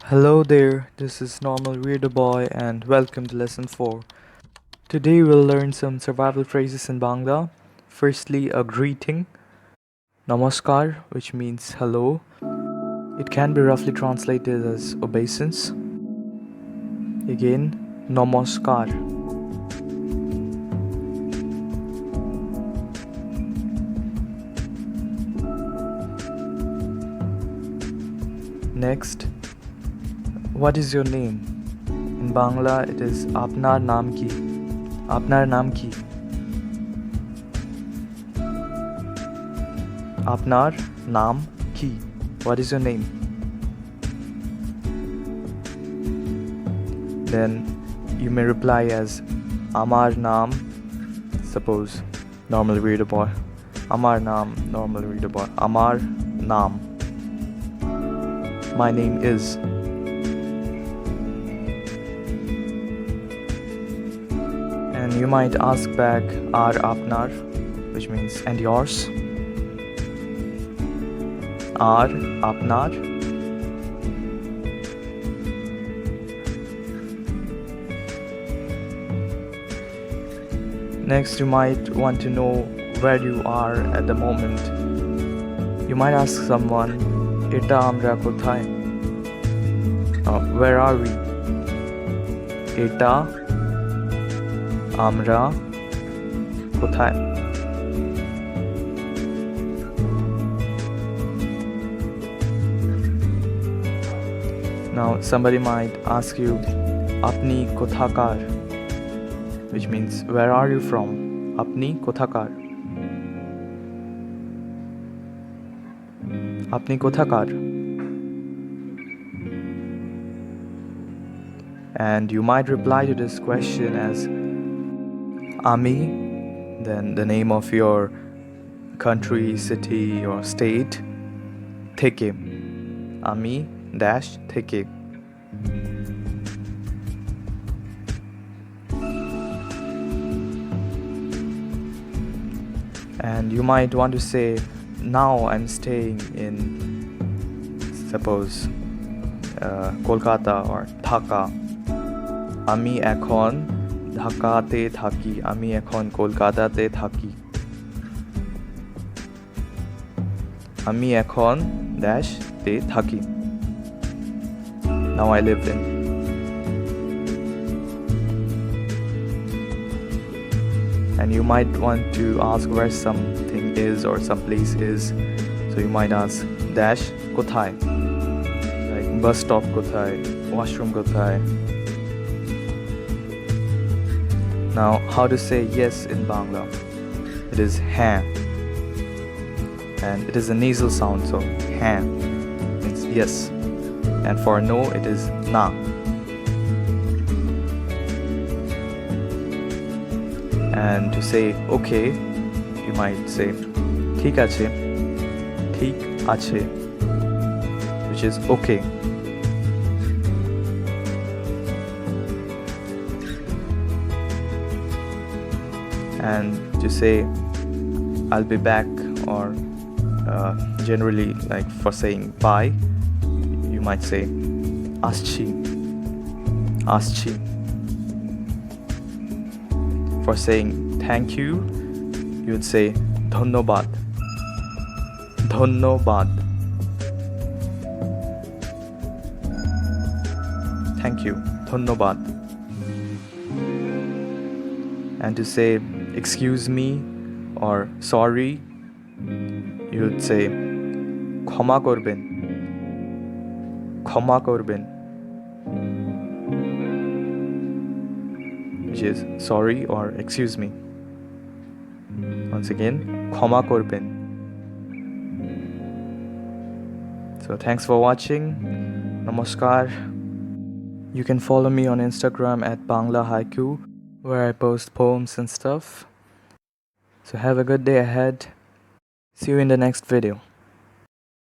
Hello there, this is Normalweirdoboy and welcome to lesson 4. Today we'll learn some survival phrases in Bangla. Firstly, a greeting, Nômôskār, which means hello. It can be roughly translated as obeisance. Again, Nômôskār. Next, what is your name? In Bangla, it is Apnar naam ki. Apnar naam ki. Apnar naam ki. What is your name? Then you may reply as Amar naam. Suppose Normalweirdoboy. Amar naam Normalweirdoboy. Amar naam. My name is. And you might ask back Ar apnar, which means and yours. Ar apnar. Next, you might want to know where you are at the moment. You might ask someone, Eta amra kothay? Where are we? Eta amra kothay? Now somebody might ask you apni kothakar, which means where are you from? Apni kothakar. Apni kothakar. And you might reply to this question as Ami, then the name of your country, city or state, Theke. Ami dash Theke. And you might want to say, now I'm staying in, suppose, Kolkata or Dhaka. Ami ekhon Dhakate thaki. Ami ekhon Kolkatate thaki. Ami ekhon dash te thaki. Now I live in. And you might want to ask where something is or some place is. So you might ask dash kothay. Like bus stop kothay, washroom kothay. Now, how to say yes in Bangla? It is han. And it is a nasal sound, so han means yes. And for no, it is na. And to say okay, you might say thik ache, which is okay. And to say I'll be back, or generally like for saying bye, you might say aschi. For saying thank you, you would say dhonnobad. Thank you, dhonnobad. And to say excuse me or sorry, you would say ক্ষমা করবেন, which is sorry or excuse me. Once again, ক্ষমা করবেন. So thanks for watching. Namaskar. You can follow me on Instagram at Bangla Haiku, where I post poems and stuff. So have a good day ahead. See you in the next video.